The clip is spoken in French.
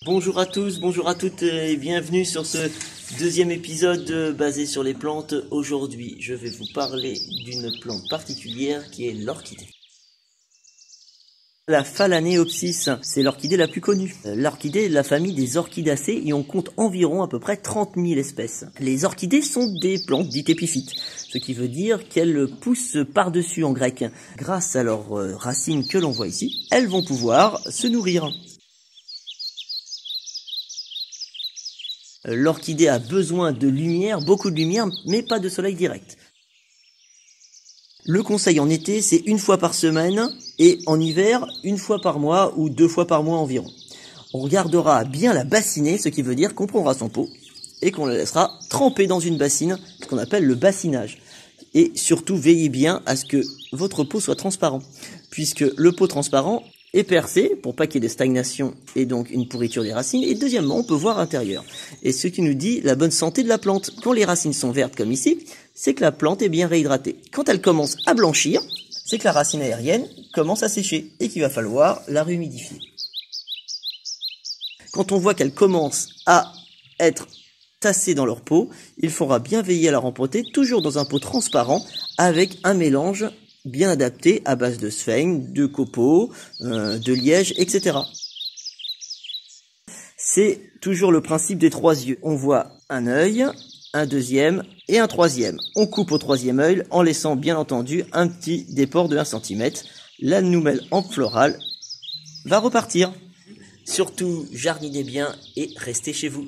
Bonjour à tous, bonjour à toutes et bienvenue sur ce deuxième épisode basé sur les plantes. Aujourd'hui, je vais vous parler d'une plante particulière qui est l'orchidée. La Phalaenopsis, c'est l'orchidée la plus connue. L'orchidée est de la famille des orchidacées et on compte environ à peu près 30 000 espèces. Les orchidées sont des plantes dites épiphytes, ce qui veut dire qu'elles poussent par-dessus en grec. Grâce à leurs racines que l'on voit ici, elles vont pouvoir se nourrir. L'orchidée a besoin de lumière, beaucoup de lumière, mais pas de soleil direct. Le conseil en été, c'est 1 fois par semaine et en hiver, 1 fois par mois ou 2 fois par mois environ. On regardera bien la bassiner, ce qui veut dire qu'on prendra son pot et qu'on le laissera tremper dans une bassine, ce qu'on appelle le bassinage. Et surtout, veillez bien à ce que votre pot soit transparent, puisque le pot transparent est percé pour pas qu'il y ait de stagnation et donc une pourriture des racines. Et deuxièmement, on peut voir l'intérieur. Et ce qui nous dit la bonne santé de la plante. Quand les racines sont vertes comme ici, c'est que la plante est bien réhydratée. Quand elle commence à blanchir, c'est que la racine aérienne commence à sécher et qu'il va falloir la réhumidifier. Quand on voit qu'elle commence à être tassée dans leur pot, il faudra bien veiller à la rempoter, toujours dans un pot transparent avec un mélange bien adapté à base de sphène, de copeaux, de liège, etc. C'est toujours le principe des 3 yeux. On voit un œil, un deuxième et un troisième. On coupe au 3e œil en laissant bien entendu un petit déport de 1 cm. La nouvelle hampe florale va repartir. Surtout, jardinez bien et restez chez vous.